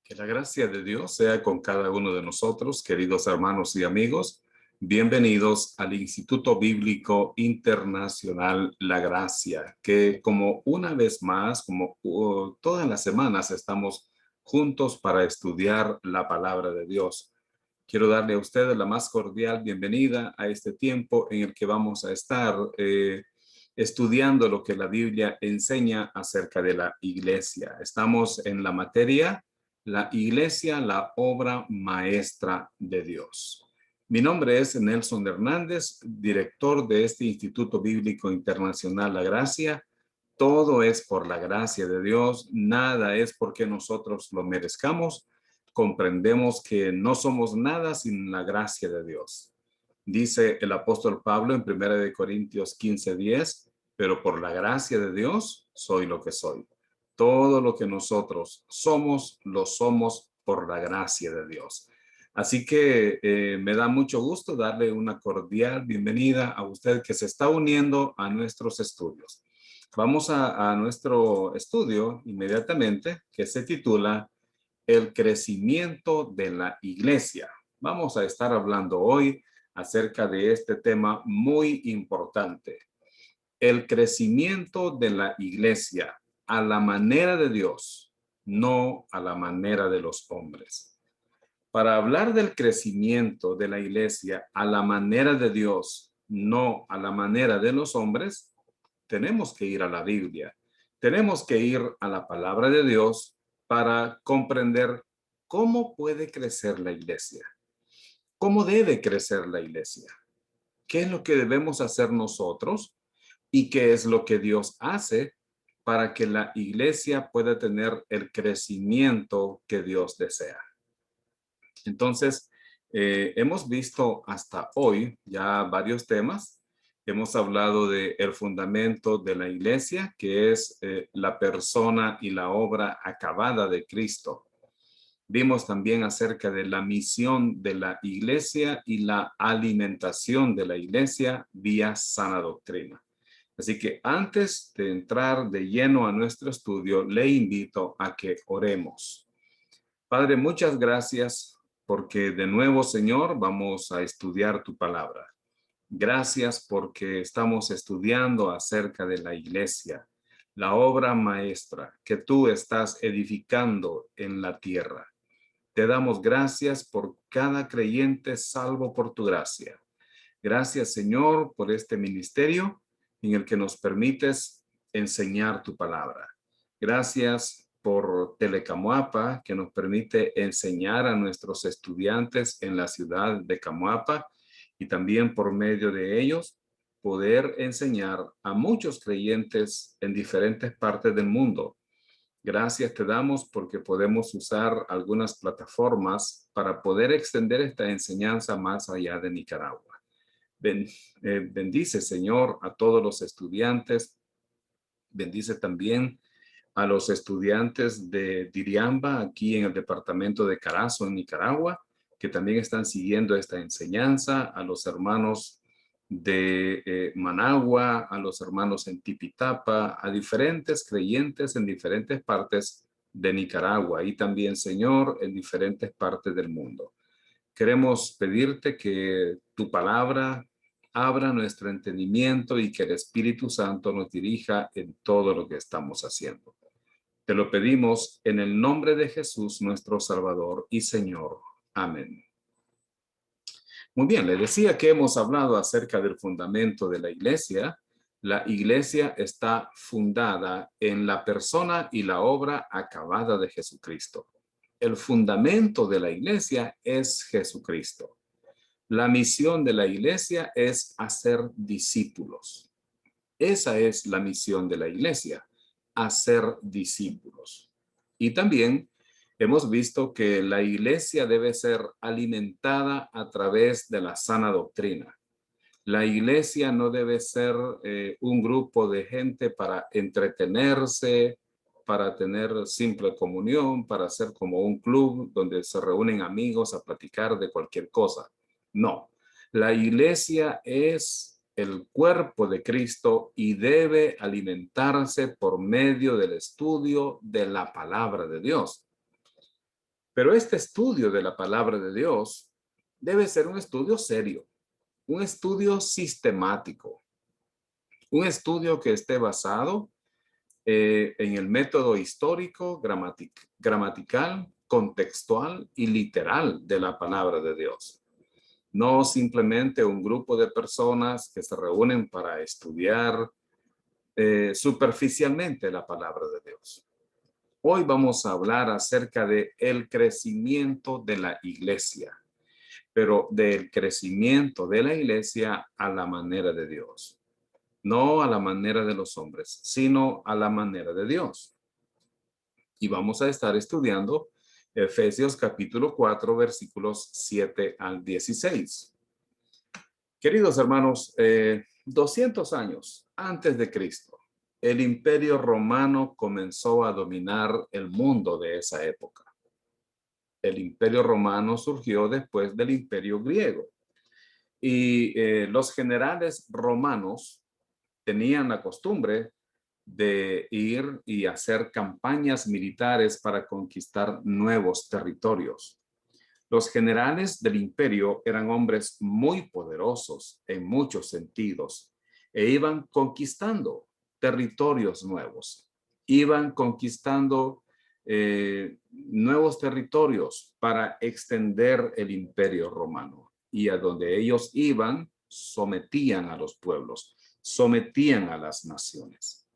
Que la gracia de Dios sea con cada uno de nosotros, queridos hermanos y amigos. Bienvenidos al Instituto Bíblico Internacional La Gracia, que como una vez más, como todas las semanas, estamos juntos para estudiar la palabra de Dios. Quiero darle a ustedes la más cordial bienvenida a este tiempo en el que vamos a estar estudiando lo que la Biblia enseña acerca de la iglesia. Estamos en la materia la iglesia, la obra maestra de Dios. Mi nombre es Nelson Hernández, director de este Instituto Bíblico Internacional La Gracia. Todo es por la gracia de Dios, nada es porque nosotros lo merezcamos. Comprendemos que no somos nada sin la gracia de Dios. Dice el apóstol Pablo en 1 Corintios 15:10, pero por la gracia de Dios soy lo que soy. Todo lo que nosotros somos, lo somos por la gracia de Dios. Así que me da mucho gusto darle una cordial bienvenida a usted que se está uniendo a nuestros estudios. Vamos a nuestro estudio inmediatamente, que se titula El crecimiento de la iglesia. Vamos a estar hablando hoy acerca de este tema muy importante. El crecimiento de la iglesia a la manera de Dios, no a la manera de los hombres. Para hablar del crecimiento de la iglesia a la manera de Dios, no a la manera de los hombres, tenemos que ir a la Biblia. Tenemos que ir a la palabra de Dios para comprender cómo puede crecer la iglesia. ¿Cómo debe crecer la iglesia? ¿Qué es lo que debemos hacer nosotros? ¿Y qué es lo que Dios hace para que la iglesia pueda tener el crecimiento que Dios desea? Entonces, hemos visto hasta hoy ya varios temas. Hemos hablado del fundamento de la iglesia, que es la persona y la obra acabada de Cristo. Vimos también acerca de la misión de la iglesia y la alimentación de la iglesia vía sana doctrina. Así que antes de entrar de lleno a nuestro estudio, le invito a que oremos. Padre, muchas gracias porque de nuevo, Señor, vamos a estudiar tu palabra. Gracias porque estamos estudiando acerca de la iglesia, la obra maestra que tú estás edificando en la tierra. Te damos gracias por cada creyente salvo por tu gracia. Gracias, Señor, por este ministerio en el que nos permites enseñar tu palabra. Gracias por Telecamuapa, que nos permite enseñar a nuestros estudiantes en la ciudad de Camuapa y también por medio de ellos poder enseñar a muchos creyentes en diferentes partes del mundo. Gracias te damos porque podemos usar algunas plataformas para poder extender esta enseñanza más allá de Nicaragua. Bendice, Señor, a todos los estudiantes. Bendice también a los estudiantes de Diriamba, aquí en el departamento de Carazo, en Nicaragua, que también están siguiendo esta enseñanza, a los hermanos de Managua, a los hermanos en Tipitapa, a diferentes creyentes en diferentes partes de Nicaragua y también, Señor, en diferentes partes del mundo. Queremos pedirte que tu palabra abra nuestro entendimiento y que el Espíritu Santo nos dirija en todo lo que estamos haciendo. Te lo pedimos en el nombre de Jesús, nuestro Salvador y Señor. Amén. Muy bien, le decía que hemos hablado acerca del fundamento de la iglesia. La iglesia está fundada en la persona y la obra acabada de Jesucristo. El fundamento de la iglesia es Jesucristo. La misión de la iglesia es hacer discípulos. Esa es la misión de la iglesia, hacer discípulos. Y también hemos visto que la iglesia debe ser alimentada a través de la sana doctrina. La iglesia no debe ser un grupo de gente para entretenerse, para tener simple comunión, para ser como un club donde se reúnen amigos a platicar de cualquier cosa. No, la iglesia es el cuerpo de Cristo y debe alimentarse por medio del estudio de la palabra de Dios. Pero este estudio de la palabra de Dios debe ser un estudio serio, un estudio sistemático, un estudio que esté basado en el método histórico, gramatical, contextual y literal de la palabra de Dios. No simplemente un grupo de personas que se reúnen para estudiar superficialmente la palabra de Dios. Hoy vamos a hablar acerca de el crecimiento de la iglesia, pero del crecimiento de la iglesia a la manera de Dios. No a la manera de los hombres, sino a la manera de Dios. Y vamos a estar estudiando Efesios capítulo 4, versículos 7 al 16. Queridos hermanos, 200 años antes de Cristo, el Imperio Romano comenzó a dominar el mundo de esa época. El Imperio Romano surgió después del Imperio Griego y los generales romanos tenían la costumbre de ir y hacer campañas militares para conquistar nuevos territorios. Los generales del imperio eran hombres muy poderosos en muchos sentidos e iban conquistando territorios nuevos, iban conquistando nuevos territorios para extender el imperio romano, y a donde ellos iban sometían a los pueblos, sometían a las naciones.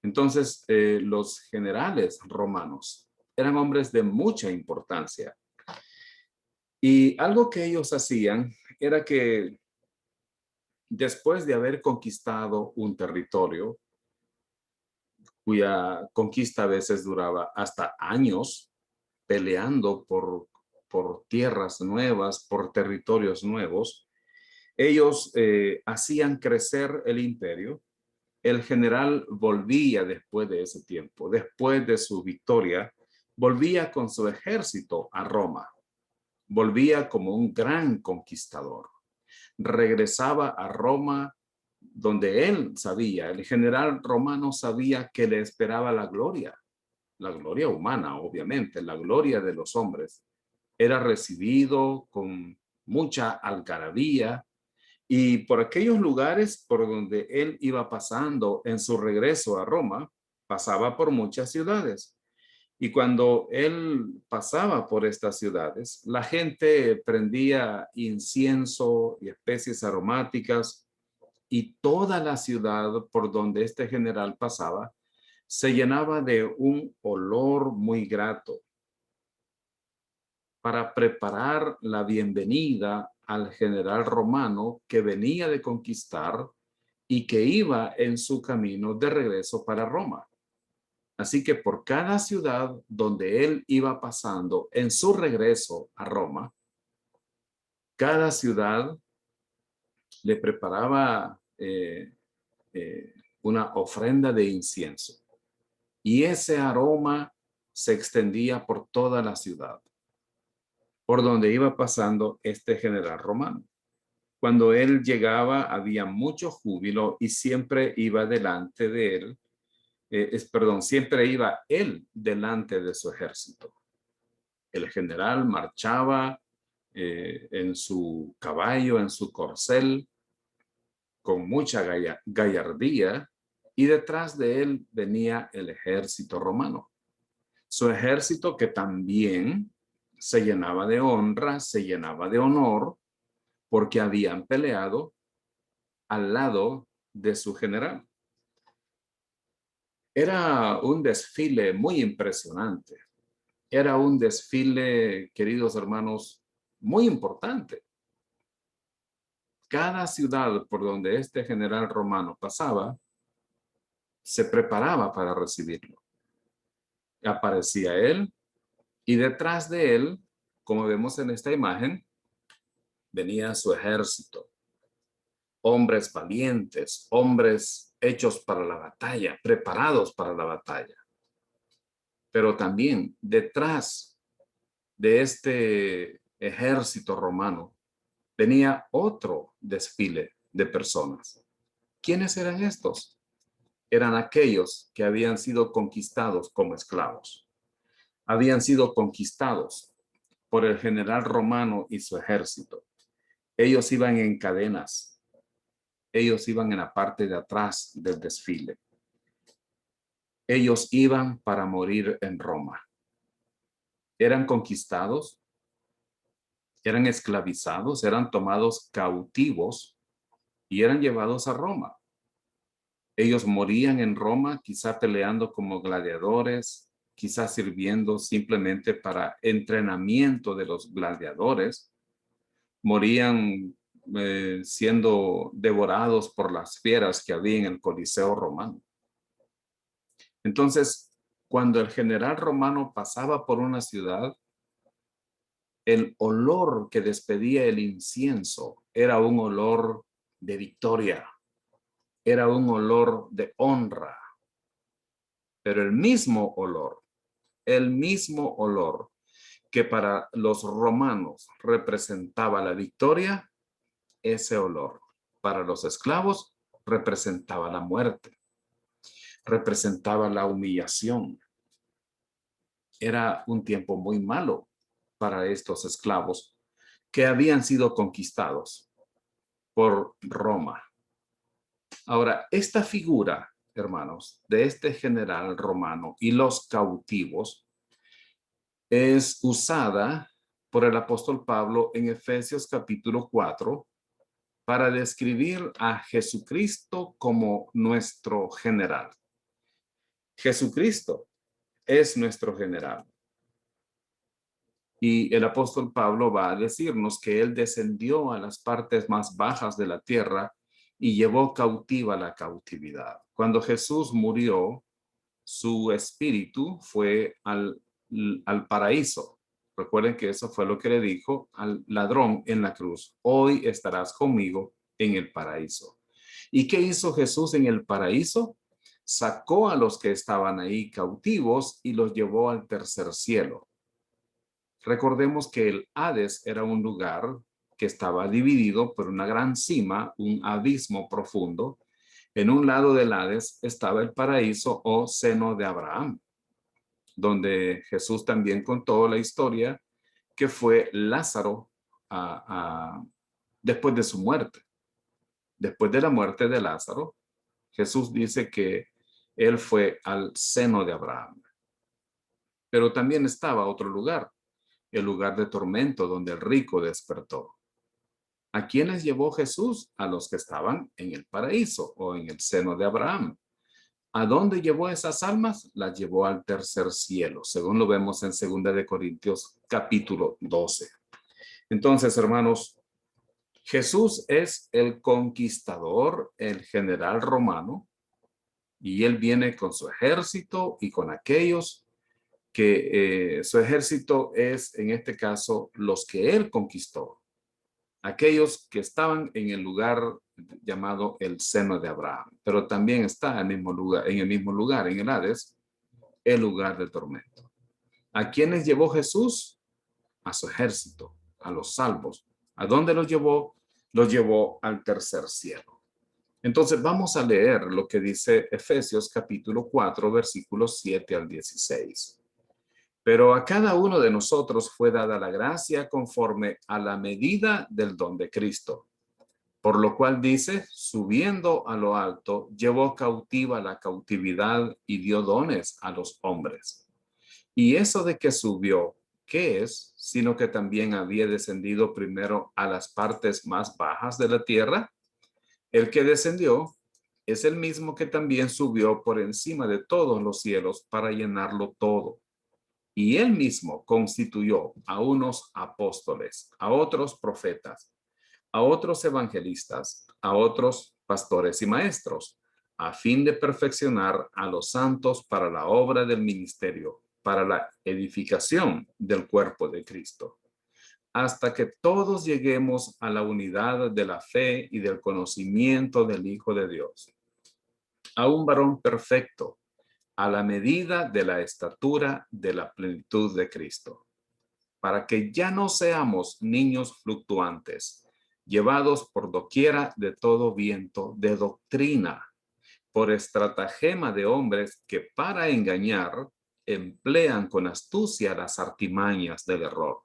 Entonces, los generales romanos eran hombres de mucha importancia. Y algo que ellos hacían era que después de haber conquistado un territorio, cuya conquista a veces duraba hasta años, peleando por tierras nuevas, por territorios nuevos, ellos hacían crecer el imperio. El general volvía después de ese tiempo, después de su victoria, volvía con su ejército a Roma, volvía como un gran conquistador. Regresaba a Roma donde él sabía, el general romano sabía que le esperaba la gloria humana, obviamente, la gloria de los hombres. Era recibido con mucha algarabía, y por aquellos lugares por donde él iba pasando en su regreso a Roma, pasaba por muchas ciudades. Y cuando él pasaba por estas ciudades, la gente prendía incienso y especies aromáticas, y toda la ciudad por donde este general pasaba se llenaba de un olor muy grato para preparar la bienvenida al general romano que venía de conquistar y que iba en su camino de regreso para Roma. Así que por cada ciudad donde él iba pasando en su regreso a Roma, cada ciudad le preparaba una ofrenda de incienso. Y ese aroma se extendía por toda la ciudad, por donde iba pasando este general romano. Cuando él llegaba, había mucho júbilo y siempre iba delante de él, siempre iba él delante de su ejército. El general marchaba en su caballo, en su corcel, con mucha gallardía, y detrás de él venía el ejército romano. Su ejército que también se llenaba de honra, se llenaba de honor, porque habían peleado al lado de su general. Era un desfile muy impresionante. Era un desfile, queridos hermanos, muy importante. Cada ciudad por donde este general romano pasaba, se preparaba para recibirlo. Aparecía él, y detrás de él, como vemos en esta imagen, venía su ejército. Hombres valientes, hombres hechos para la batalla, preparados para la batalla. Pero también detrás de este ejército romano venía otro desfile de personas. ¿Quiénes eran estos? Eran aquellos que habían sido conquistados como esclavos. Habían sido conquistados por el general romano y su ejército. Ellos iban en cadenas. Ellos iban en la parte de atrás del desfile. Ellos iban para morir en Roma. Eran conquistados, eran esclavizados, eran tomados cautivos y eran llevados a Roma. Ellos morían en Roma, quizá peleando como gladiadores, quizá sirviendo simplemente para entrenamiento de los gladiadores. Morían siendo devorados por las fieras que había en el Coliseo romano. Entonces, cuando el general romano pasaba por una ciudad, el olor que despedía el incienso era un olor de victoria, era un olor de honra, pero el mismo olor que para los romanos representaba la victoria, ese olor para los esclavos representaba la muerte, representaba la humillación. Era un tiempo muy malo para estos esclavos que habían sido conquistados por Roma. Ahora, esta figura, hermanos, de este general romano y los cautivos es usada por el apóstol Pablo en Efesios capítulo 4 para describir a Jesucristo como nuestro general. Jesucristo es nuestro general. Y el apóstol Pablo va a decirnos que él descendió a las partes más bajas de la tierra y llevó cautiva la cautividad. Cuando Jesús murió, su espíritu fue al paraíso. Recuerden que eso fue lo que le dijo al ladrón en la cruz. Hoy estarás conmigo en el paraíso. ¿Y qué hizo Jesús en el paraíso? Sacó a los que estaban ahí cautivos y los llevó al tercer cielo. Recordemos que el Hades era un lugar que estaba dividido por una gran cima, un abismo profundo. En un lado del Hades estaba el paraíso o seno de Abraham, donde Jesús también contó la historia que fue Lázaro después de su muerte. Después de la muerte de Lázaro, Jesús dice que él fue al seno de Abraham. Pero también estaba otro lugar, el lugar de tormento donde el rico despertó. ¿A quiénes llevó Jesús? A los que estaban en el paraíso o en el seno de Abraham. ¿A dónde llevó esas almas? Las llevó al tercer cielo, según lo vemos en 2 de Corintios capítulo 12. Entonces, hermanos, Jesús es el conquistador, el general romano, y él viene con su ejército y con aquellos que su ejército es, en este caso, los que él conquistó, aquellos que estaban en el lugar llamado el seno de Abraham, pero también está en el mismo lugar, en el Hades, el lugar de tormento. ¿A quiénes llevó Jesús? A su ejército, a los salvos. ¿A dónde los llevó? Los llevó al tercer cielo. Entonces vamos a leer lo que dice Efesios capítulo 4, versículos 7 al 16. Pero a cada uno de nosotros fue dada la gracia conforme a la medida del don de Cristo. Por lo cual dice, subiendo a lo alto, llevó cautiva la cautividad y dio dones a los hombres. Y eso de que subió, ¿qué es? Sino que también había descendido primero a las partes más bajas de la tierra. El que descendió es el mismo que también subió por encima de todos los cielos para llenarlo todo. Y él mismo constituyó a unos apóstoles, a otros profetas, a otros evangelistas, a otros pastores y maestros, a fin de perfeccionar a los santos para la obra del ministerio, para la edificación del cuerpo de Cristo, hasta que todos lleguemos a la unidad de la fe y del conocimiento del Hijo de Dios, a un varón perfecto, a la medida de la estatura de la plenitud de Cristo, para que ya no seamos niños fluctuantes, llevados por doquiera de todo viento de doctrina, por estratagema de hombres que para engañar emplean con astucia las artimañas del error.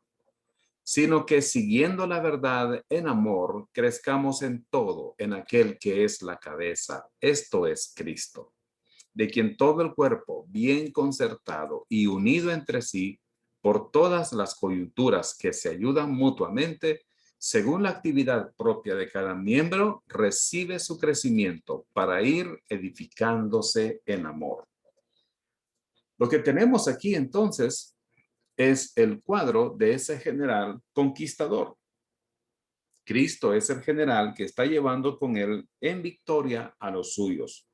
sino que siguiendo la verdad en amor, crezcamos en todo en aquel que es la cabeza, esto es Cristo, de quien todo el cuerpo, bien concertado y unido entre sí, por todas las coyunturas que se ayudan mutuamente, según la actividad propia de cada miembro, recibe su crecimiento para ir edificándose en amor. Lo que tenemos aquí entonces es el cuadro de ese general conquistador. Cristo es el general que está llevando con él en victoria a los suyos.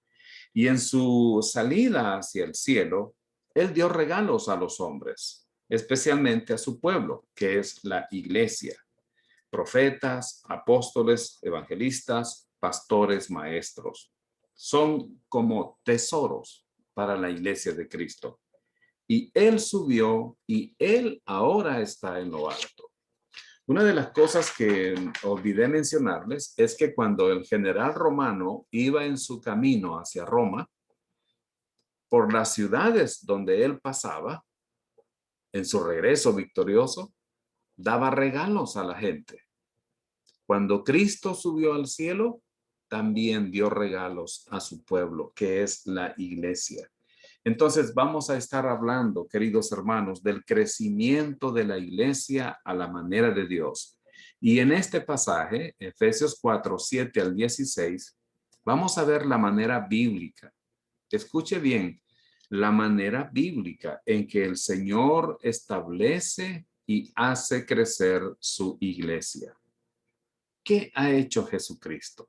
Y en su salida hacia el cielo, él dio regalos a los hombres, especialmente a su pueblo, que es la iglesia. Profetas, apóstoles, evangelistas, pastores, maestros. Son como tesoros para la iglesia de Cristo. Y él subió y él ahora está en lo alto. Una de las cosas que olvidé mencionarles es que cuando el general romano iba en su camino hacia Roma, por las ciudades donde él pasaba, en su regreso victorioso, daba regalos a la gente. Cuando Cristo subió al cielo, también dio regalos a su pueblo, que es la iglesia. Entonces vamos a estar hablando, queridos hermanos, del crecimiento de la iglesia a la manera de Dios. Y en este pasaje, Efesios 4, 7 al 16, vamos a ver la manera bíblica. Escuche bien, la manera bíblica en que el Señor establece y hace crecer su iglesia. ¿Qué ha hecho Jesucristo?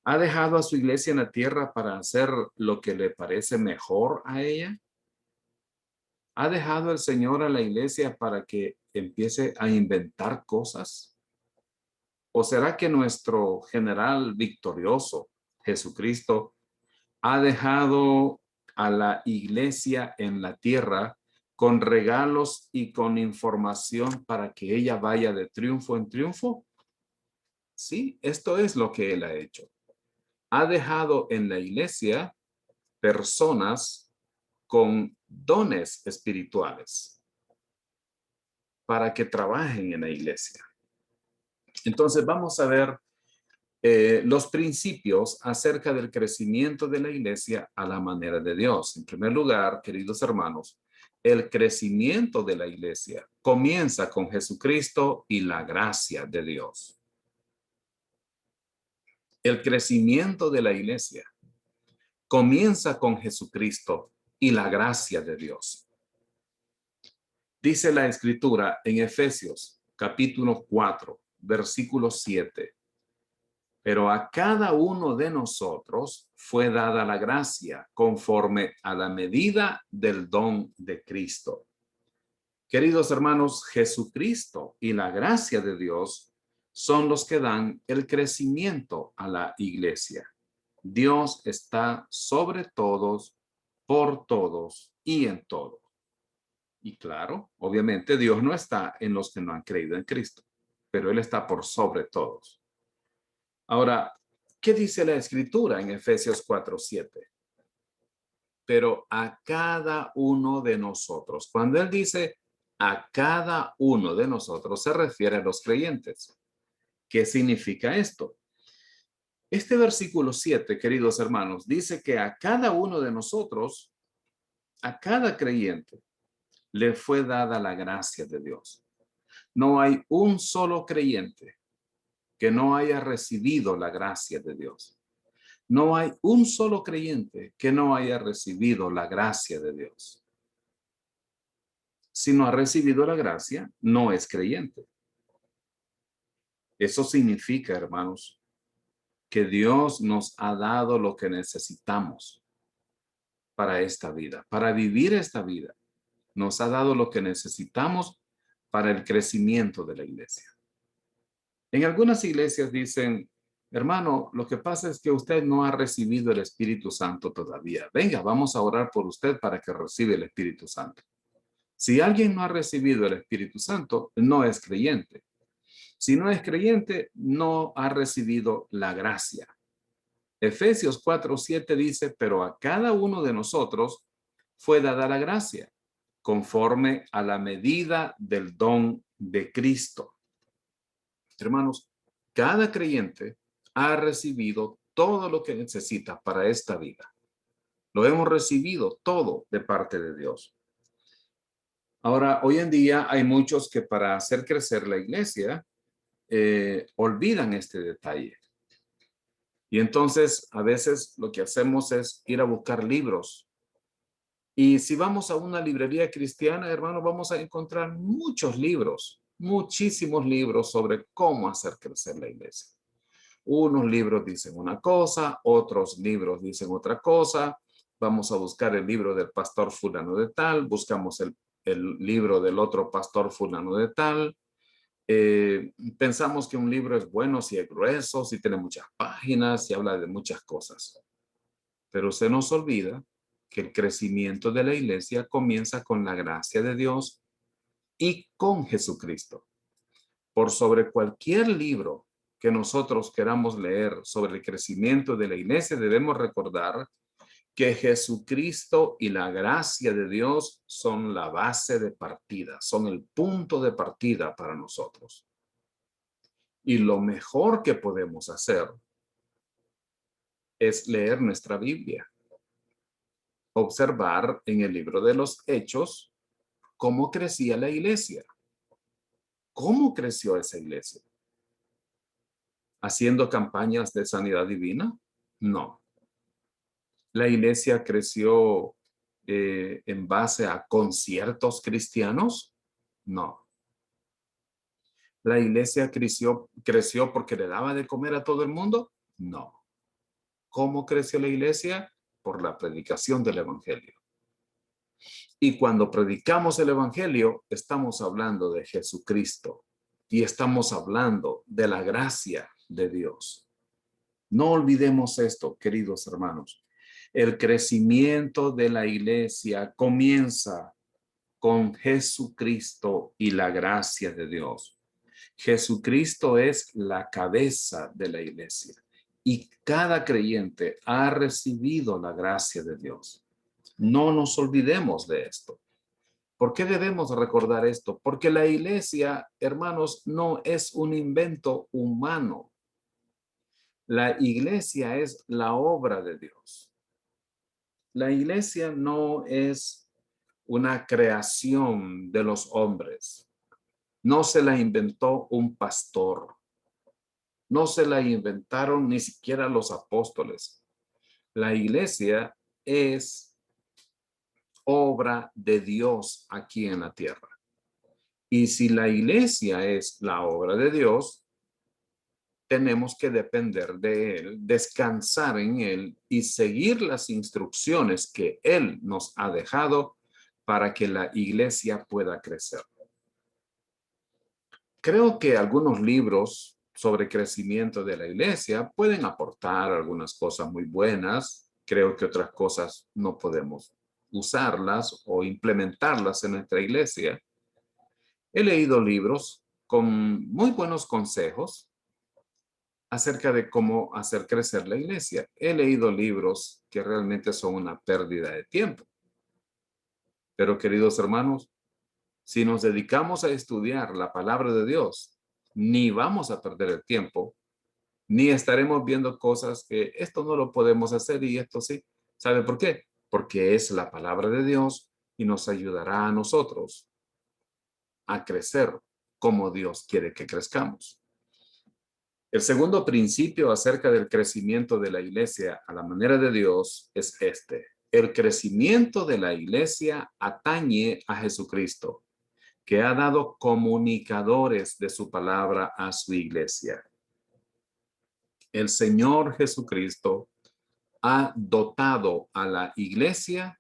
¿Ha dejado a su iglesia en la tierra para hacer lo que le parece mejor a ella? ¿Ha dejado el Señor a la iglesia para que empiece a inventar cosas? ¿O será que nuestro general victorioso, Jesucristo, ha dejado a la iglesia en la tierra con regalos y con información para que ella vaya de triunfo en triunfo? Sí, esto es lo que él ha hecho. Ha dejado en la iglesia personas con dones espirituales para que trabajen en la iglesia. Entonces vamos a ver los principios acerca del crecimiento de la iglesia a la manera de Dios. En primer lugar, queridos hermanos, el crecimiento de la iglesia comienza con Jesucristo y la gracia de Dios. El crecimiento de la iglesia comienza con Jesucristo y la gracia de Dios. Dice la escritura en Efesios capítulo 4, versículo 7. Pero a cada uno de nosotros fue dada la gracia conforme a la medida del don de Cristo. Queridos hermanos, Jesucristo y la gracia de Dios son los que dan el crecimiento a la iglesia. Dios está sobre todos, por todos y en todo. Y claro, obviamente Dios no está en los que no han creído en Cristo, pero Él está por sobre todos. Ahora, ¿qué dice la Escritura en Efesios 4:7? Pero a cada uno de nosotros. Cuando Él dice a cada uno de nosotros, se refiere a los creyentes. ¿Qué significa esto? Este versículo 7, queridos hermanos, dice que a cada uno de nosotros, a cada creyente, le fue dada la gracia de Dios. No hay un solo creyente que no haya recibido la gracia de Dios. No hay un solo creyente que no haya recibido la gracia de Dios. Si no ha recibido la gracia, no es creyente. Eso significa, hermanos, que Dios nos ha dado lo que necesitamos para esta vida, para vivir esta vida. Nos ha dado lo que necesitamos para el crecimiento de la iglesia. En algunas iglesias dicen, hermano, lo que pasa es que usted no ha recibido el Espíritu Santo todavía. Venga, vamos a orar por usted para que reciba el Espíritu Santo. Si alguien no ha recibido el Espíritu Santo, no es creyente. Si no es creyente, no ha recibido la gracia. Efesios 4:7 dice, pero a cada uno de nosotros fue dada la gracia, conforme a la medida del don de Cristo. Hermanos, cada creyente ha recibido todo lo que necesita para esta vida. Lo hemos recibido todo de parte de Dios. Ahora, hoy en día hay muchos que para hacer crecer la iglesia olvidan este detalle. Y entonces a veces lo que hacemos es ir a buscar libros. Y si vamos a una librería cristiana, hermano, vamos a encontrar muchos libros, muchísimos libros sobre cómo hacer crecer la iglesia. Unos libros dicen una cosa, otros libros dicen otra cosa. Vamos a buscar el libro del pastor fulano de tal, buscamos el libro del otro pastor fulano de tal. Pensamos que un libro es bueno si es grueso, si tiene muchas páginas, si habla de muchas cosas. Pero se nos olvida que el crecimiento de la iglesia comienza con la gracia de Dios y con Jesucristo. Por sobre cualquier libro que nosotros queramos leer sobre el crecimiento de la iglesia, debemos recordar que Jesucristo y la gracia de Dios son la base de partida, son el punto de partida para nosotros. Y lo mejor que podemos hacer es leer nuestra Biblia, observar en el libro de los Hechos cómo crecía la iglesia. ¿Cómo creció esa iglesia? ¿Haciendo campañas de sanidad divina? No. La iglesia creció en base a conciertos cristianos? No. ¿La iglesia creció porque le daba de comer a todo el mundo? No. ¿Cómo creció la iglesia? Por la predicación del evangelio. Y cuando predicamos el evangelio, estamos hablando de Jesucristo y estamos hablando de la gracia de Dios. No olvidemos esto, queridos hermanos. El crecimiento de la iglesia comienza con Jesucristo y la gracia de Dios. Jesucristo es la cabeza de la iglesia y cada creyente ha recibido la gracia de Dios. No nos olvidemos de esto. ¿Por qué debemos recordar esto? Porque la iglesia, hermanos, no es un invento humano. La iglesia es la obra de Dios. La iglesia no es una creación de los hombres. No se la inventó un pastor. No se la inventaron ni siquiera los apóstoles. La iglesia es obra de Dios aquí en la tierra. Y si la iglesia es la obra de Dios, tenemos que depender de Él, descansar en Él y seguir las instrucciones que Él nos ha dejado para que la iglesia pueda crecer. Creo que algunos libros sobre crecimiento de la iglesia pueden aportar algunas cosas muy buenas. Creo que otras cosas no podemos usarlas o implementarlas en nuestra iglesia. He leído libros con muy buenos consejos acerca de cómo hacer crecer la iglesia. He leído libros que realmente son una pérdida de tiempo. Pero, queridos hermanos, si nos dedicamos a estudiar la palabra de Dios, ni vamos a perder el tiempo, ni estaremos viendo cosas que esto no lo podemos hacer y esto sí. ¿Sabe por qué? Porque es la palabra de Dios y nos ayudará a nosotros a crecer como Dios quiere que crezcamos. El segundo principio acerca del crecimiento de la iglesia a la manera de Dios es este. El crecimiento de la iglesia atañe a Jesucristo, que ha dado comunicadores de su palabra a su iglesia. El Señor Jesucristo ha dotado a la iglesia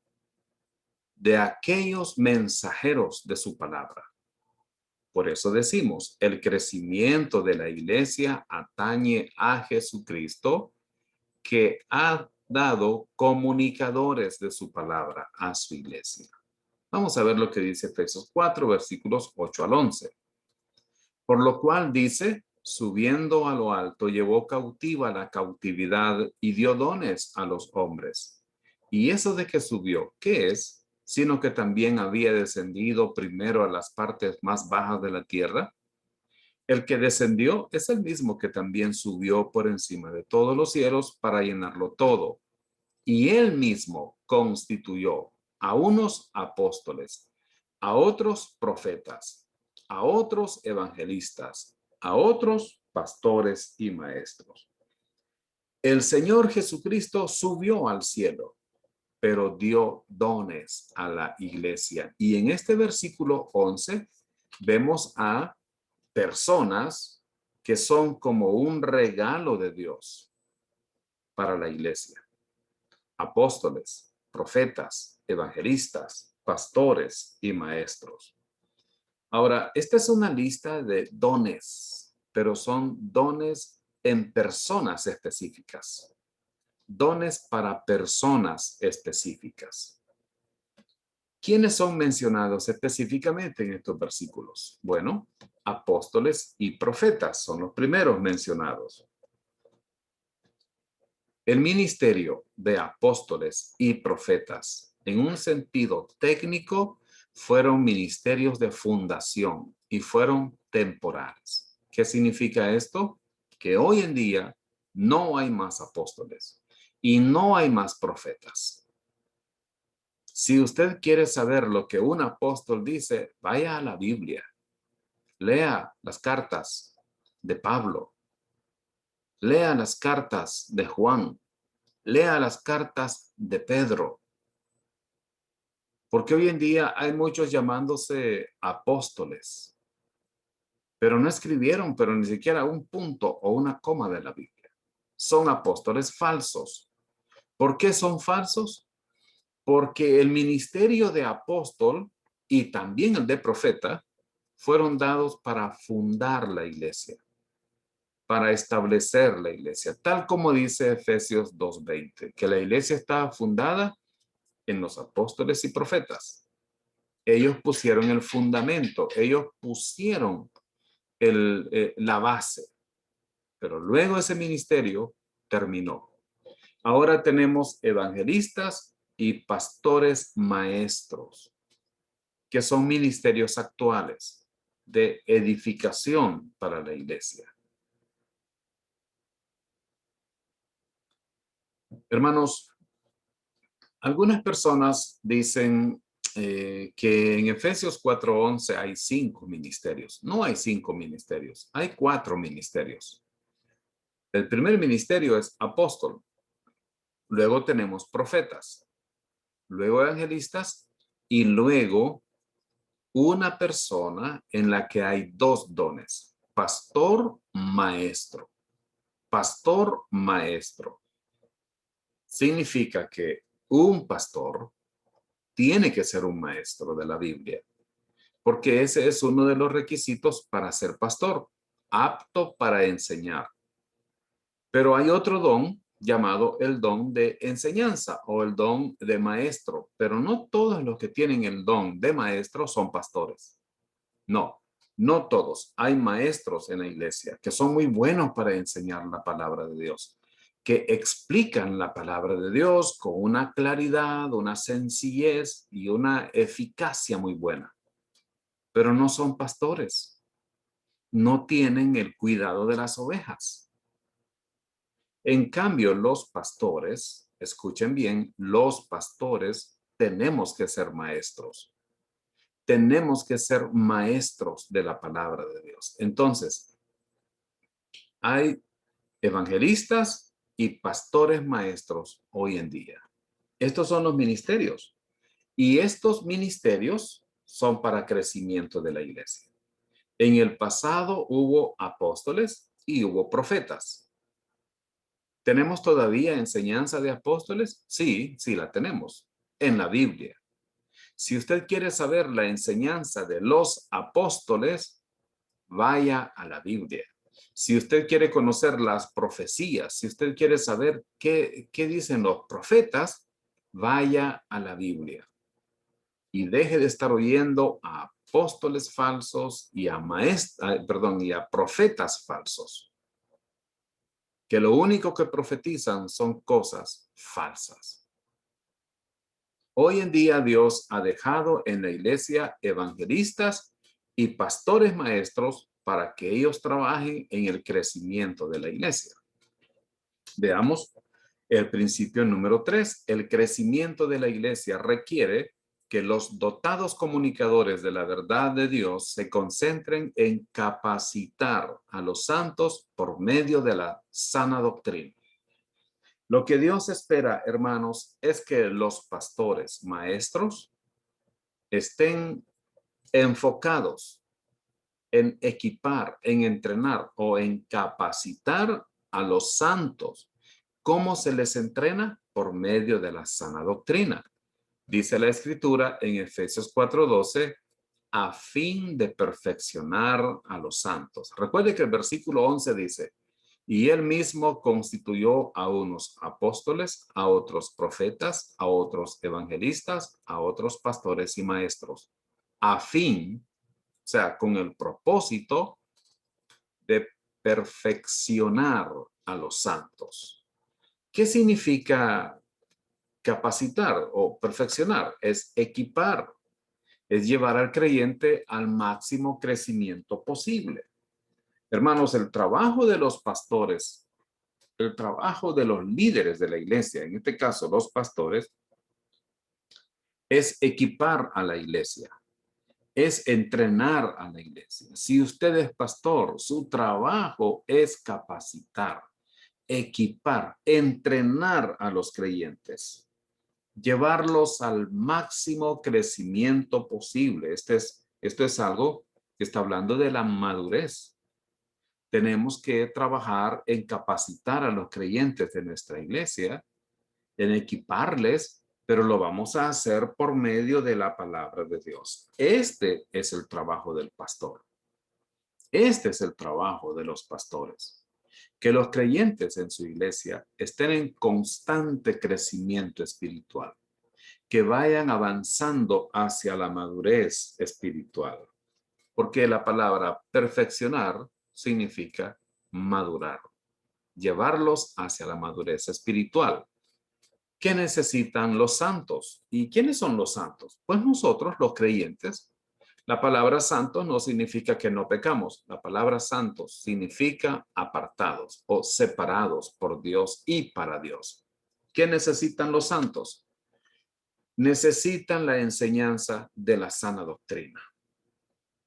de aquellos mensajeros de su palabra. Por eso decimos, el crecimiento de la iglesia atañe a Jesucristo, que ha dado comunicadores de su palabra a su iglesia. Vamos a ver lo que dice Efesios 4, versículos 8 al 11. Por lo cual dice, subiendo a lo alto, llevó cautiva la cautividad y dio dones a los hombres. Y eso de que subió, ¿qué es? sino que también había descendido primero a las partes más bajas de la tierra. El que descendió es el mismo que también subió por encima de todos los cielos para llenarlo todo. Y él mismo constituyó a unos apóstoles, a otros profetas, a otros evangelistas, a otros pastores y maestros. El Señor Jesucristo subió al cielo, pero dio dones a la iglesia. Y en este versículo 11 vemos a personas que son como un regalo de Dios para la iglesia. Apóstoles, profetas, evangelistas, pastores y maestros. Ahora, esta es una lista de dones, pero son dones en personas específicas. Dones para personas específicas. ¿Quiénes son mencionados específicamente en estos versículos? Bueno, apóstoles y profetas son los primeros mencionados. El ministerio de apóstoles y profetas, en un sentido técnico, fueron ministerios de fundación y fueron temporales. ¿Qué significa esto? Que hoy en día no hay más apóstoles y no hay más profetas. Si usted quiere saber lo que un apóstol dice, vaya a la Biblia, lea las cartas de Pablo, lea las cartas de Juan, lea las cartas de Pedro, porque hoy en día hay muchos llamándose apóstoles, pero no escribieron, pero ni siquiera un punto o una coma de la Biblia. Son apóstoles falsos. ¿Por qué son falsos? Porque el ministerio de apóstol y también el de profeta fueron dados para fundar la iglesia, para establecer la iglesia, tal como dice Efesios 2:20, que la iglesia está fundada en los apóstoles y profetas. Ellos pusieron el fundamento, ellos pusieron la base, pero luego ese ministerio terminó. Ahora tenemos evangelistas y pastores maestros, que son ministerios actuales de edificación para la iglesia. Hermanos, algunas personas dicen que en Efesios 4:11 hay 5 ministerios. No hay 5 ministerios, hay 4 ministerios. El primer ministerio es apóstol. Luego tenemos profetas, luego evangelistas y luego una persona en la que hay 2 dones, pastor, maestro. Pastor, maestro. Significa que un pastor tiene que ser un maestro de la Biblia, porque ese es uno de los requisitos para ser pastor, apto para enseñar. Pero hay otro don llamado el don de enseñanza o el don de maestro, pero no todos los que tienen el don de maestro son pastores. No, no todos. Hay maestros en la iglesia que son muy buenos para enseñar la palabra de Dios, que explican la palabra de Dios con una claridad, una sencillez y una eficacia muy buena, pero no son pastores. No tienen el cuidado de las ovejas. En cambio, los pastores, escuchen bien, los pastores tenemos que ser maestros. Tenemos que ser maestros de la palabra de Dios. Entonces, hay evangelistas y pastores maestros hoy en día. Estos son los ministerios. Y estos ministerios son para crecimiento de la iglesia. En el pasado hubo apóstoles y hubo profetas. ¿Tenemos todavía enseñanza de apóstoles? Sí, sí la tenemos en la Biblia. Si usted quiere saber la enseñanza de los apóstoles, vaya a la Biblia. Si usted quiere conocer las profecías, si usted quiere saber qué dicen los profetas, vaya a la Biblia. Y deje de estar oyendo a apóstoles falsos y a y a profetas falsos, que lo único que profetizan son cosas falsas. Hoy en día Dios ha dejado en la iglesia evangelistas y pastores maestros para que ellos trabajen en el crecimiento de la iglesia. Veamos el principio número 3. El crecimiento de la iglesia requiere que los dotados comunicadores de la verdad de Dios se concentren en capacitar a los santos por medio de la sana doctrina. Lo que Dios espera, hermanos, es que los pastores, maestros, estén enfocados en equipar, en entrenar o en capacitar a los santos. ¿Cómo se les entrena? Por medio de la sana doctrina. Dice la Escritura en Efesios 4:12, a fin de perfeccionar a los santos. Recuerde que el versículo 11 dice, y él mismo constituyó a unos apóstoles, a otros profetas, a otros evangelistas, a otros pastores y maestros, a fin, o sea, con el propósito de perfeccionar a los santos. ¿Qué significa capacitar o perfeccionar? Es equipar, es llevar al creyente al máximo crecimiento posible. Hermanos, el trabajo de los pastores, el trabajo de los líderes de la iglesia, en este caso los pastores, es equipar a la iglesia, es entrenar a la iglesia. Si usted es pastor, su trabajo es capacitar, equipar, entrenar a los creyentes, llevarlos al máximo crecimiento posible. Esto es algo que está hablando de la madurez. Tenemos que trabajar en capacitar a los creyentes de nuestra iglesia, en equiparles, pero lo vamos a hacer por medio de la palabra de Dios. Este es el trabajo del pastor. Este es el trabajo de los pastores. Que los creyentes en su iglesia estén en constante crecimiento espiritual, que vayan avanzando hacia la madurez espiritual, porque la palabra perfeccionar significa madurar, llevarlos hacia la madurez espiritual. ¿Qué necesitan los santos? ¿Y quiénes son los santos? Pues nosotros, los creyentes. La palabra santos no significa que no pecamos. La palabra santos significa apartados o separados por Dios y para Dios. ¿Qué necesitan los santos? Necesitan la enseñanza de la sana doctrina.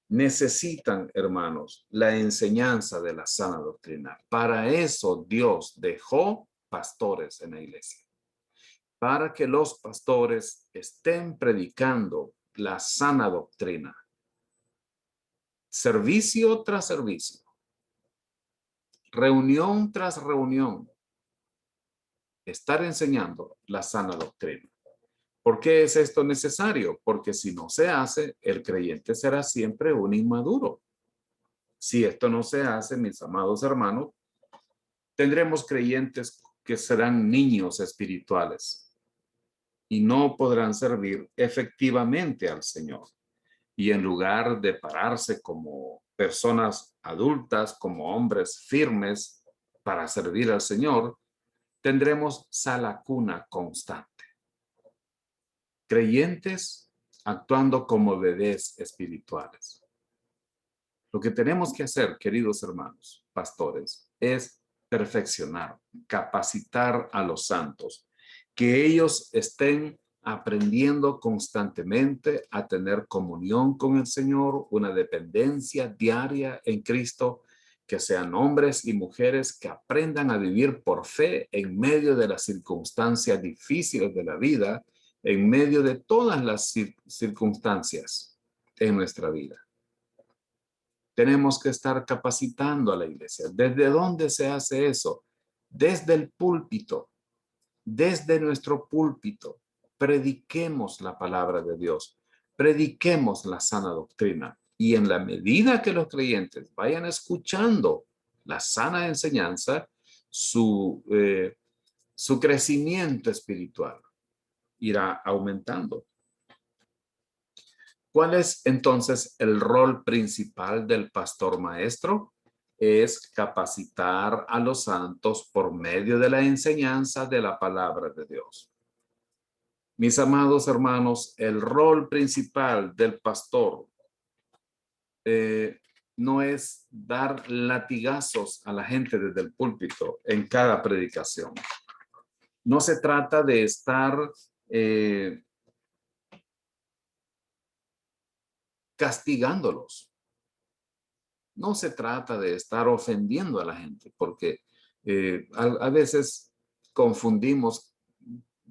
Necesitan, hermanos, la enseñanza de la sana doctrina. Para eso Dios dejó pastores en la iglesia, para que los pastores estén predicando la sana doctrina, servicio tras servicio, reunión tras reunión, estar enseñando la sana doctrina. ¿Por qué es esto necesario? Porque si no se hace, el creyente será siempre un inmaduro. Si esto no se hace, mis amados hermanos, tendremos creyentes que serán niños espirituales y no podrán servir efectivamente al Señor. Y en lugar de pararse como personas adultas, como hombres firmes para servir al Señor, tendremos salacuna constante. Creyentes actuando como bebés espirituales. Lo que tenemos que hacer, queridos hermanos, pastores, es perfeccionar, capacitar a los santos, que ellos estén aprendiendo constantemente a tener comunión con el Señor, una dependencia diaria en Cristo, que sean hombres y mujeres que aprendan a vivir por fe en medio de las circunstancias difíciles de la vida, en medio de todas las circunstancias en nuestra vida. Tenemos que estar capacitando a la iglesia. ¿Desde dónde se hace eso? Desde el púlpito, desde nuestro púlpito. Prediquemos la palabra de Dios, prediquemos la sana doctrina. Y en la medida que los creyentes vayan escuchando la sana enseñanza, su crecimiento espiritual irá aumentando. ¿Cuál es entonces el rol principal del pastor maestro? Es capacitar a los santos por medio de la enseñanza de la palabra de Dios. Mis amados hermanos, el rol principal del pastor no es dar latigazos a la gente desde el púlpito en cada predicación. No se trata de estar castigándolos. No se trata de estar ofendiendo a la gente, porque a veces confundimos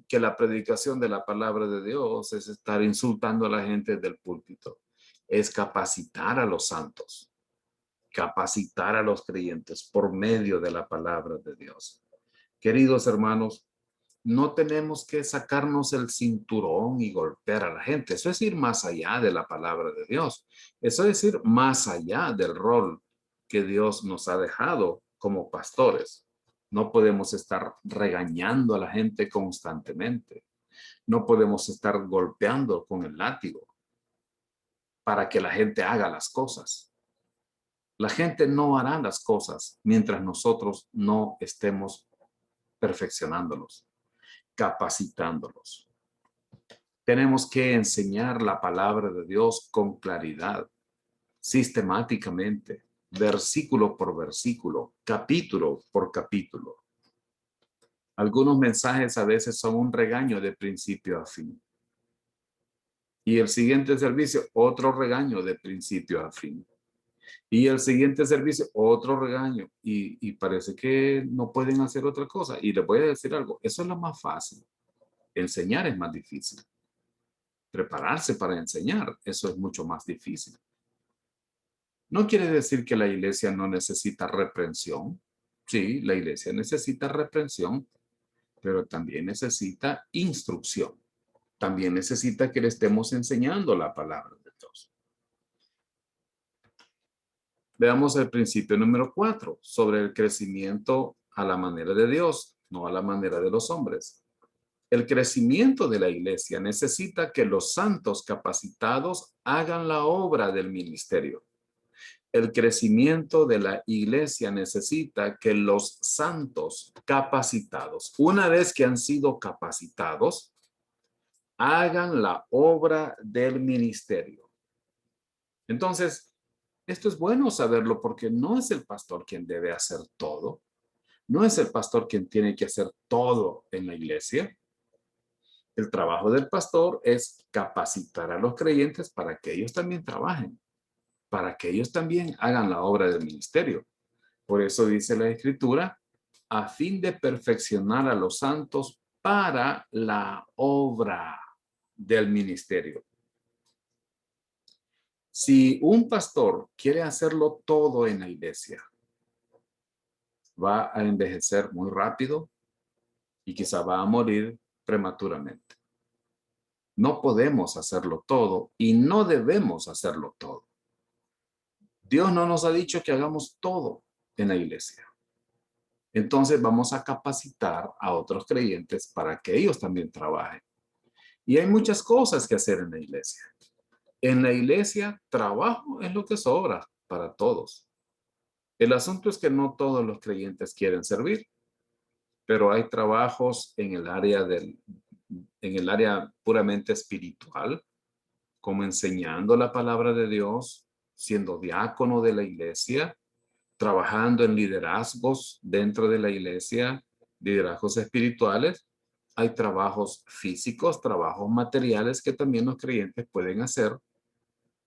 que la predicación de la palabra de Dios es estar insultando a la gente del púlpito. Es capacitar a los santos, capacitar a los creyentes por medio de la palabra de Dios. Queridos hermanos, no tenemos que sacarnos el cinturón y golpear a la gente. Eso es ir más allá de la palabra de Dios. Eso es ir más allá del rol que Dios nos ha dejado como pastores. No podemos estar regañando a la gente constantemente. No podemos estar golpeando con el látigo para que la gente haga las cosas. La gente no hará las cosas mientras nosotros no estemos perfeccionándolos, capacitándolos. Tenemos que enseñar la palabra de Dios con claridad, sistemáticamente, versículo por versículo, capítulo por capítulo. Algunos mensajes a veces son un regaño de principio a fin. Y el siguiente servicio, otro regaño de principio a fin. Y el siguiente servicio, otro regaño. Y parece que no pueden hacer otra cosa. Y les voy a decir algo, eso es lo más fácil. Enseñar es más difícil. Prepararse para enseñar, eso es mucho más difícil. No quiere decir que la iglesia no necesita reprensión. Sí, la iglesia necesita reprensión, pero también necesita instrucción. También necesita que le estemos enseñando la palabra de Dios. Veamos el principio número 4, sobre el crecimiento a la manera de Dios, no a la manera de los hombres. El crecimiento de la iglesia necesita que los santos capacitados hagan la obra del ministerio. El crecimiento de la iglesia necesita que los santos capacitados, una vez que han sido capacitados, hagan la obra del ministerio. Entonces, esto es bueno saberlo porque no es el pastor quien debe hacer todo. No es el pastor quien tiene que hacer todo en la iglesia. El trabajo del pastor es capacitar a los creyentes para que ellos también trabajen, para que ellos también hagan la obra del ministerio. Por eso dice la Escritura, a fin de perfeccionar a los santos para la obra del ministerio. Si un pastor quiere hacerlo todo en la iglesia, va a envejecer muy rápido y quizá va a morir prematuramente. No podemos hacerlo todo y no debemos hacerlo todo. Dios no nos ha dicho que hagamos todo en la iglesia. Entonces vamos a capacitar a otros creyentes para que ellos también trabajen. Y hay muchas cosas que hacer en la iglesia. En la iglesia, trabajo es lo que sobra para todos. El asunto es que no todos los creyentes quieren servir, pero hay trabajos en el área puramente espiritual, como enseñando la palabra de Dios, siendo diácono de la iglesia, trabajando en liderazgos dentro de la iglesia, liderazgos espirituales. Hay trabajos físicos, trabajos materiales que también los creyentes pueden hacer.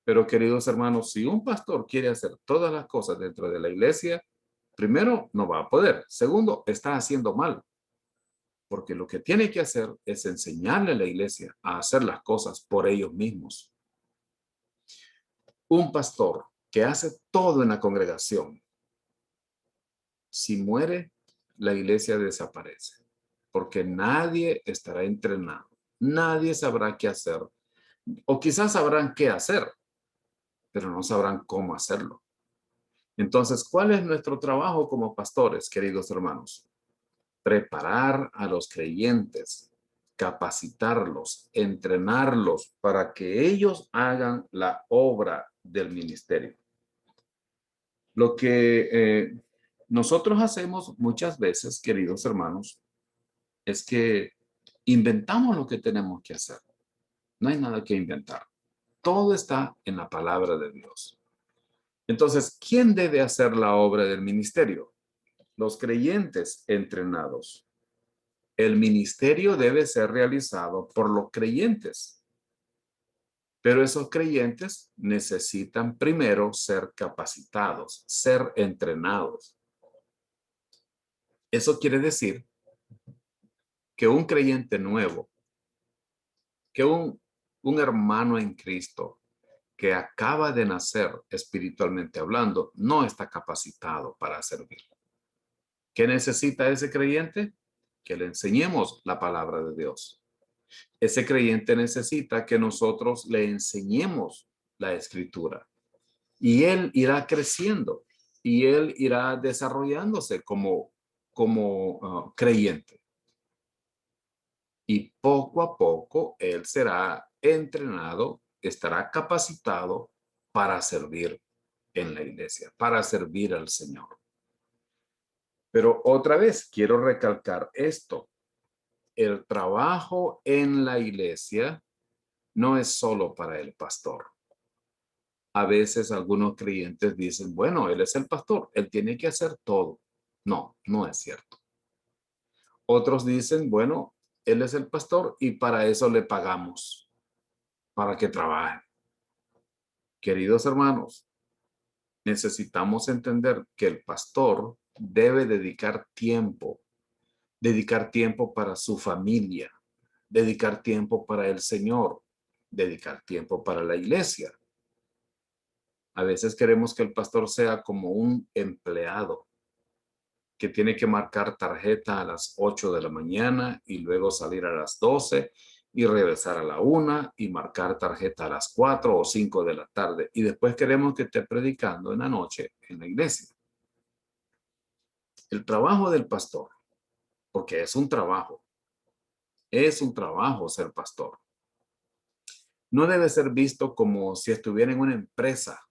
Pero queridos hermanos, si un pastor quiere hacer todas las cosas dentro de la iglesia, primero, no va a poder. Segundo, está haciendo mal. Porque lo que tiene que hacer es enseñarle a la iglesia a hacer las cosas por ellos mismos. Un pastor que hace todo en la congregación, si muere, la iglesia desaparece. Porque nadie estará entrenado. Nadie sabrá qué hacer. O quizás sabrán qué hacer, pero no sabrán cómo hacerlo. Entonces, ¿cuál es nuestro trabajo como pastores, queridos hermanos? Preparar a los creyentes, capacitarlos, entrenarlos para que ellos hagan la obra del ministerio. Lo que nosotros hacemos muchas veces, queridos hermanos, es que inventamos lo que tenemos que hacer. No hay nada que inventar. Todo está en la palabra de Dios. Entonces, ¿quién debe hacer la obra del ministerio? Los creyentes entrenados. El ministerio debe ser realizado por los creyentes, pero esos creyentes necesitan primero ser capacitados, ser entrenados. Eso quiere decir que un creyente nuevo, que un hermano en Cristo que acaba de nacer espiritualmente hablando, no está capacitado para servir. ¿Qué necesita ese creyente? Que le enseñemos la palabra de Dios. Ese creyente necesita que nosotros le enseñemos la escritura y él irá creciendo y él irá desarrollándose como creyente. Y poco a poco él será entrenado, estará capacitado para servir en la iglesia, para servir al Señor. Pero otra vez quiero recalcar esto. El trabajo en la iglesia no es solo para el pastor. A veces algunos creyentes dicen, bueno, él es el pastor, él tiene que hacer todo. No, no es cierto. Otros dicen, bueno, él es el pastor y para eso le pagamos, para que trabaje. Queridos hermanos, necesitamos entender que el pastor debe dedicar tiempo para su familia, dedicar tiempo para el Señor, dedicar tiempo para la iglesia. A veces queremos que el pastor sea como un empleado que tiene que marcar tarjeta a las 8 de la mañana y luego salir a las 12 y regresar a la 1 y marcar tarjeta a las 4 o 5 de la tarde. Y después queremos que esté predicando en la noche en la iglesia. El trabajo del pastor, porque es un trabajo ser pastor. No debe ser visto como si estuviera en una empresa.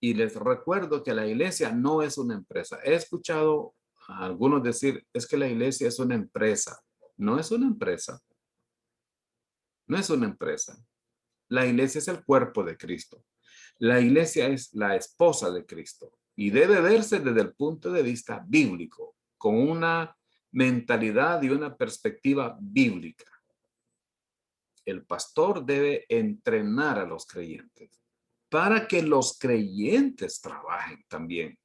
Y les recuerdo que la iglesia no es una empresa. He escuchado a algunos decir, es que la iglesia es una empresa. No es una empresa. No es una empresa. La iglesia es el cuerpo de Cristo. La iglesia es la esposa de Cristo y debe verse desde el punto de vista bíblico, con una mentalidad y una perspectiva bíblica. El pastor debe entrenar a los creyentes para que los creyentes trabajen también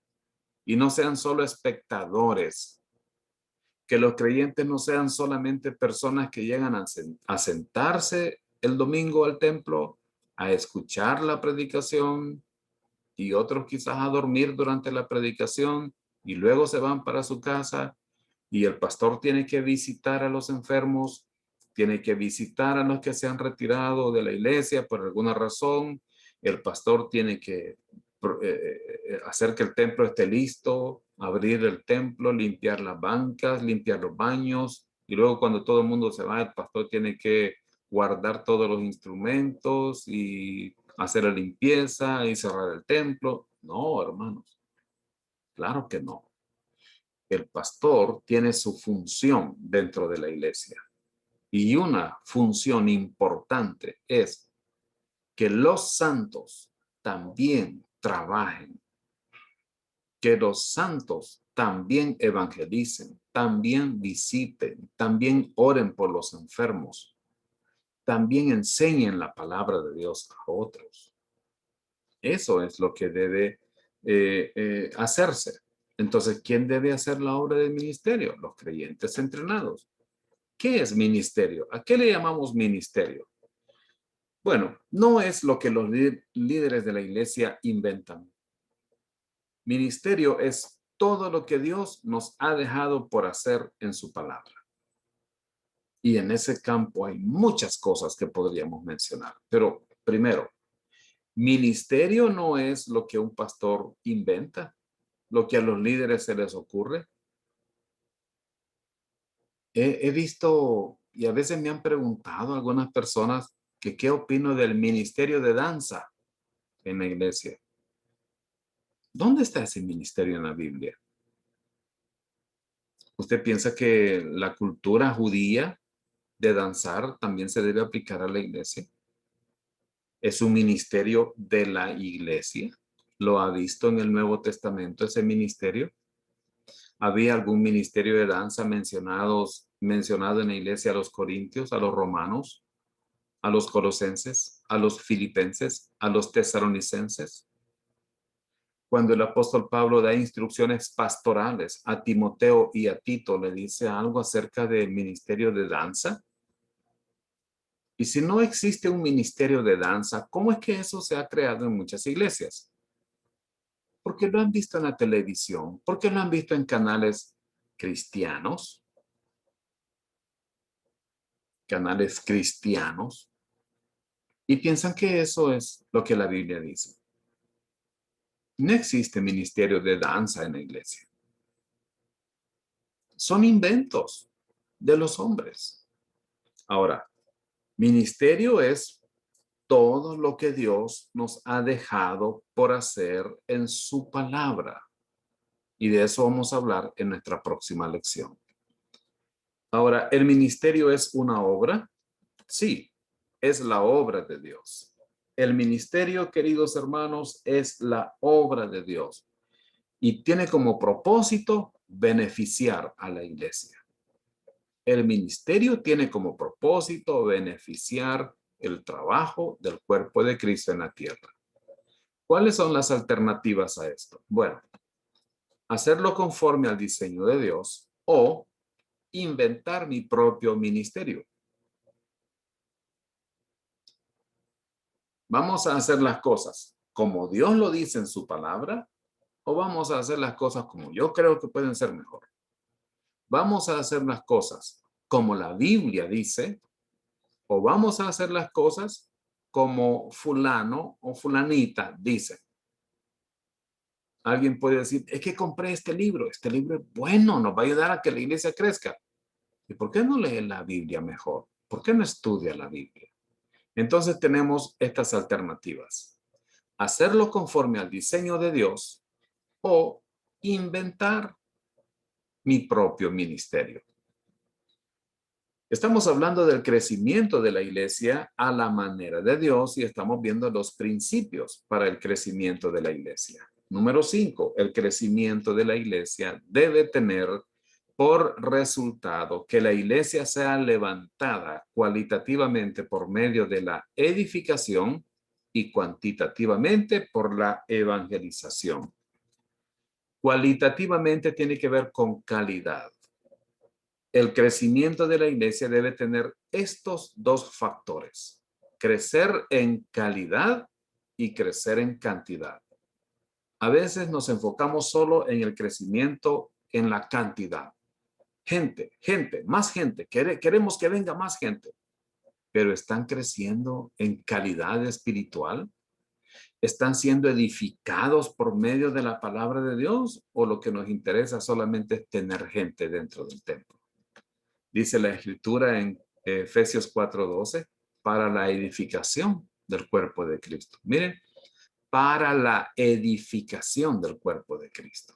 y no sean solo espectadores, que los creyentes no sean solamente personas que llegan a sentarse el domingo al templo, a escuchar la predicación y otros quizás a dormir durante la predicación y luego se van para su casa y el pastor tiene que visitar a los enfermos, tiene que visitar a los que se han retirado de la iglesia por alguna razón, el pastor tiene que hacer que el templo esté listo, abrir el templo, limpiar las bancas, limpiar los baños, y luego cuando todo el mundo se va, el pastor tiene que guardar todos los instrumentos y hacer la limpieza y cerrar el templo. No, hermanos, claro que no. El pastor tiene su función dentro de la iglesia. Y una función importante es que los santos también trabajen, que los santos también evangelicen, también visiten, también oren por los enfermos, también enseñen la palabra de Dios a otros. Eso es lo que debe hacerse. Entonces, ¿quién debe hacer la obra del ministerio? Los creyentes entrenados. ¿Qué es ministerio? ¿A qué le llamamos ministerio? Bueno, no es lo que los líderes de la iglesia inventan. Ministerio es todo lo que Dios nos ha dejado por hacer en su palabra. Y en ese campo hay muchas cosas que podríamos mencionar. Pero primero, ministerio no es lo que un pastor inventa, lo que a los líderes se les ocurre. He visto y a veces me han preguntado algunas personas que qué opino del ministerio de danza en la iglesia. ¿Dónde está ese ministerio en la Biblia? ¿Usted piensa que la cultura judía de danzar también se debe aplicar a la iglesia. Es un ministerio de la iglesia. ¿Lo ha visto en el Nuevo Testamento ese ministerio? ¿Había algún ministerio de danza mencionado en la iglesia a los corintios, a los romanos, a los colosenses, a los filipenses, a los tesalonicenses? Cuando el apóstol Pablo da instrucciones pastorales a Timoteo y a Tito, ¿le dice algo acerca del ministerio de danza? Y si no existe un ministerio de danza, ¿cómo es que eso se ha creado en muchas iglesias? Porque lo han visto en la televisión, porque lo han visto en canales cristianos, y piensan que eso es lo que la Biblia dice. No existe ministerio de danza en la iglesia. Son inventos de los hombres. Ahora, ministerio es todo lo que Dios nos ha dejado por hacer en su palabra. Y de eso vamos a hablar en nuestra próxima lección. Ahora, ¿el ministerio es una obra? Sí, es la obra de Dios. El ministerio, queridos hermanos, es la obra de Dios y tiene como propósito beneficiar a la iglesia. El ministerio tiene como propósito beneficiar el trabajo del cuerpo de Cristo en la tierra. ¿Cuáles son las alternativas a esto? Bueno, hacerlo conforme al diseño de Dios o inventar mi propio ministerio. ¿Vamos a hacer las cosas como Dios lo dice en su palabra o vamos a hacer las cosas como yo creo que pueden ser mejor? ¿Vamos a hacer las cosas como la Biblia dice o vamos a hacer las cosas como fulano o fulanita dice? Alguien puede decir, es que compré este libro es bueno, nos va a ayudar a que la iglesia crezca. ¿Y por qué no lee la Biblia mejor? ¿Por qué no estudia la Biblia? Entonces tenemos estas alternativas. Hacerlo conforme al diseño de Dios o inventar mi propio ministerio. Estamos hablando del crecimiento de la iglesia a la manera de Dios y estamos viendo los principios para el crecimiento de la iglesia. Número 5, el crecimiento de la iglesia debe tener por resultado que la iglesia sea levantada cualitativamente por medio de la edificación y cuantitativamente por la evangelización. Cualitativamente tiene que ver con calidad. El crecimiento de la iglesia debe tener estos dos factores: crecer en calidad y crecer en cantidad. A veces nos enfocamos solo en el crecimiento en la cantidad. Más gente. Queremos que venga más gente. Pero ¿están creciendo en calidad espiritual? ¿Están siendo edificados por medio de la palabra de Dios? ¿O lo que nos interesa solamente es tener gente dentro del templo? Dice la Escritura en Efesios 4:12, para la edificación del cuerpo de Cristo. Miren, para la edificación del cuerpo de Cristo.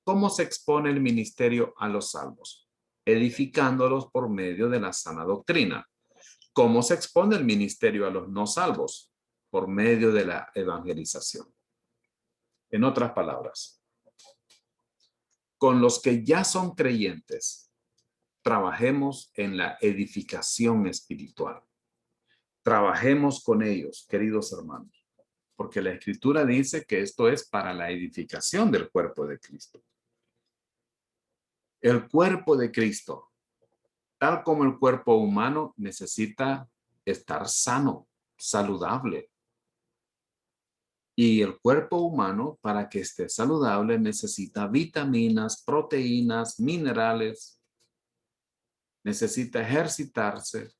¿Cómo se expone el ministerio a los salvos? Edificándolos por medio de la sana doctrina. ¿Cómo se expone el ministerio a los no salvos? Por medio de la evangelización. En otras palabras, con los que ya son creyentes, trabajemos en la edificación espiritual. Trabajemos con ellos, queridos hermanos, porque la Escritura dice que esto es para la edificación del cuerpo de Cristo. El cuerpo de Cristo, tal como el cuerpo humano, necesita estar sano, saludable. Y el cuerpo humano, para que esté saludable, necesita vitaminas, proteínas, minerales, necesita ejercitarse.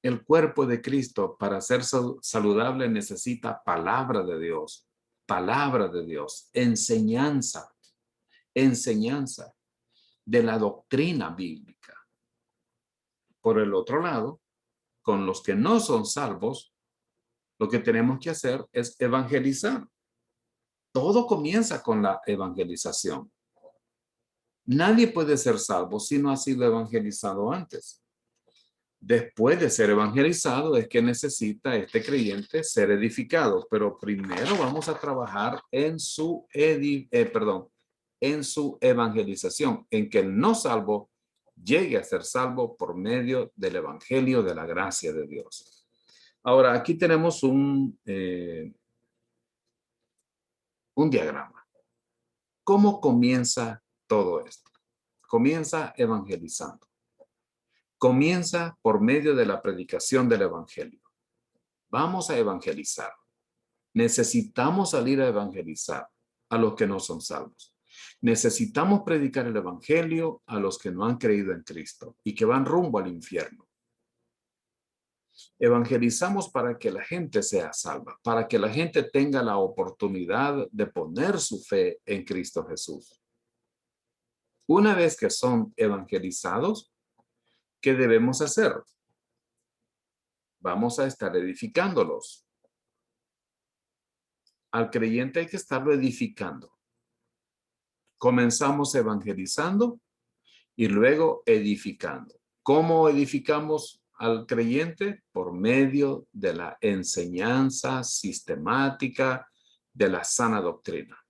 El cuerpo de Cristo, para ser saludable, necesita palabra de Dios, enseñanza de la doctrina bíblica. Por el otro lado, con los que no son salvos, lo que tenemos que hacer es evangelizar. Todo comienza con la evangelización. Nadie puede ser salvo si no ha sido evangelizado antes. Después de ser evangelizado es que necesita este creyente ser edificado, pero primero vamos a trabajar en su en su evangelización, en que el no salvo llegue a ser salvo por medio del evangelio de la gracia de Dios. Ahora, aquí tenemos un diagrama. ¿Cómo comienza todo esto? Comienza evangelizando. Comienza por medio de la predicación del evangelio. Vamos a evangelizar. Necesitamos salir a evangelizar a los que no son salvos. Necesitamos predicar el evangelio a los que no han creído en Cristo y que van rumbo al infierno. Evangelizamos para que la gente sea salva, para que la gente tenga la oportunidad de poner su fe en Cristo Jesús. Una vez que son evangelizados, ¿qué debemos hacer? Vamos a estar edificándolos. Al creyente hay que estarlo edificando. Comenzamos evangelizando y luego edificando. ¿Cómo edificamos al creyente? Por medio de la enseñanza sistemática de la sana doctrina,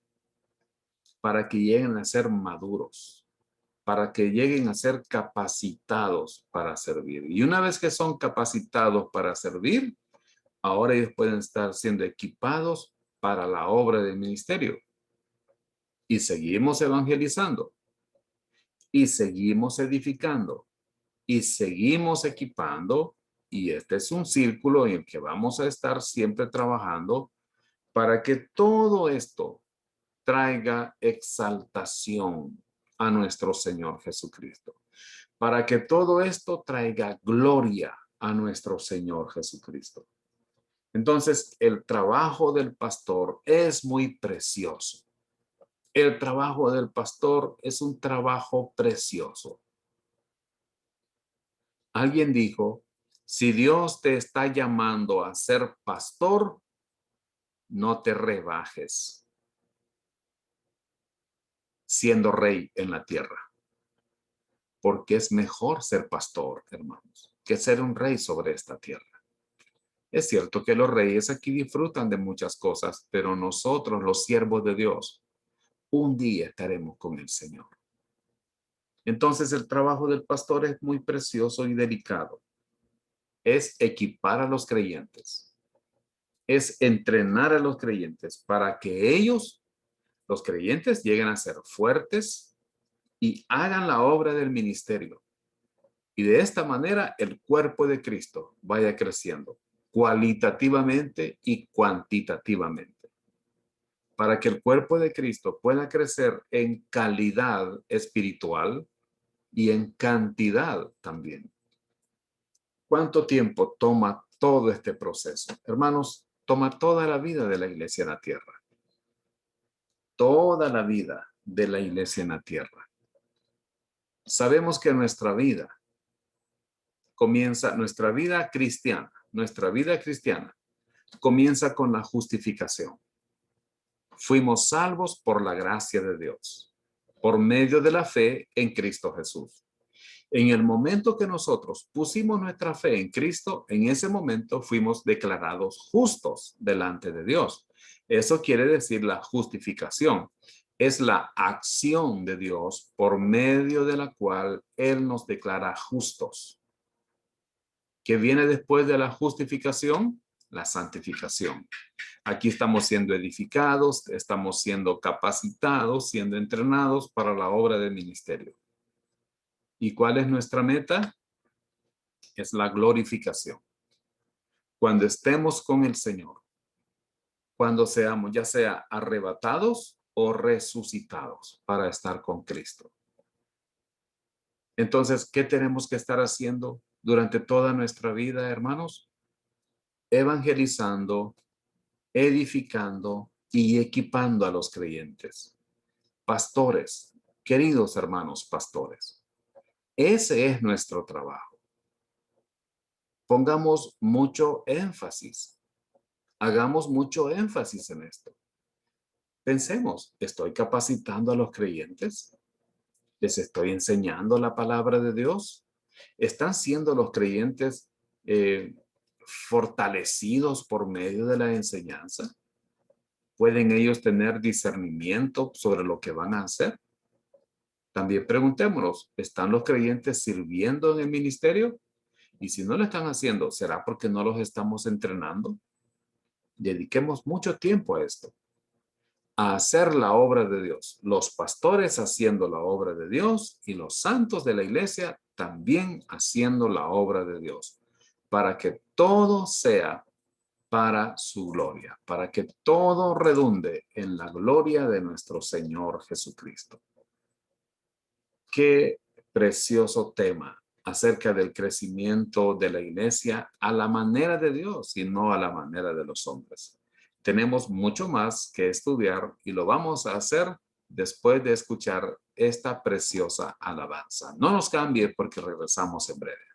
para que lleguen a ser maduros, para que lleguen a ser capacitados para servir. Y una vez que son capacitados para servir, ahora ellos pueden estar siendo equipados para la obra del ministerio. Y seguimos evangelizando, y seguimos edificando, y seguimos equipando, y este es un círculo en el que vamos a estar siempre trabajando para que todo esto traiga exaltación a nuestro Señor Jesucristo, para que todo esto traiga gloria a nuestro Señor Jesucristo. Entonces, el trabajo del pastor es muy precioso. El trabajo del pastor es un trabajo precioso. Alguien dijo, si Dios te está llamando a ser pastor, no te rebajes siendo rey en la tierra. Porque es mejor ser pastor, hermanos, que ser un rey sobre esta tierra. Es cierto que los reyes aquí disfrutan de muchas cosas, pero nosotros, los siervos de Dios, un día estaremos con el Señor. Entonces el trabajo del pastor es muy precioso y delicado. Es equipar a los creyentes. Es entrenar a los creyentes para que ellos, los creyentes, lleguen a ser fuertes y hagan la obra del ministerio. Y de esta manera el cuerpo de Cristo vaya creciendo cualitativamente y cuantitativamente. Para que el cuerpo de Cristo pueda crecer en calidad espiritual y en cantidad también. ¿Cuánto tiempo toma todo este proceso? Hermanos, toma toda la vida de la iglesia en la tierra. Toda la vida de la iglesia en la tierra. Sabemos que nuestra vida comienza, nuestra vida cristiana comienza con la justificación. Fuimos salvos por la gracia de Dios, por medio de la fe en Cristo Jesús. En el momento que nosotros pusimos nuestra fe en Cristo, en ese momento fuimos declarados justos delante de Dios. Eso quiere decir la justificación. Es la acción de Dios por medio de la cual Él nos declara justos. ¿Qué viene después de la justificación? La santificación. Aquí estamos siendo edificados, estamos siendo capacitados, siendo entrenados para la obra del ministerio. ¿Y cuál es nuestra meta? Es la glorificación. Cuando estemos con el Señor, cuando seamos ya sea arrebatados o resucitados para estar con Cristo. Entonces, ¿qué tenemos que estar haciendo durante toda nuestra vida, hermanos? Evangelizando, edificando y equipando a los creyentes. Pastores, queridos hermanos pastores, ese es nuestro trabajo. Pongamos mucho énfasis. Hagamos mucho énfasis en esto. Pensemos, ¿estoy capacitando a los creyentes? ¿Les estoy enseñando la palabra de Dios? ¿Están siendo los creyentes eh, fortalecidos por medio de la enseñanza? ¿Pueden ellos tener discernimiento sobre lo que van a hacer? También preguntémonos, ¿están los creyentes sirviendo en el ministerio? Y si no lo están haciendo, ¿será porque no los estamos entrenando? Dediquemos mucho tiempo a esto, a hacer la obra de Dios. Los pastores haciendo la obra de Dios y los santos de la iglesia también haciendo la obra de Dios, para que todo sea para su gloria, para que todo redunde en la gloria de nuestro Señor Jesucristo. Qué precioso tema acerca del crecimiento de la iglesia a la manera de Dios y no a la manera de los hombres. Tenemos mucho más que estudiar y lo vamos a hacer después de escuchar esta preciosa alabanza. No nos cambie porque regresamos en breve.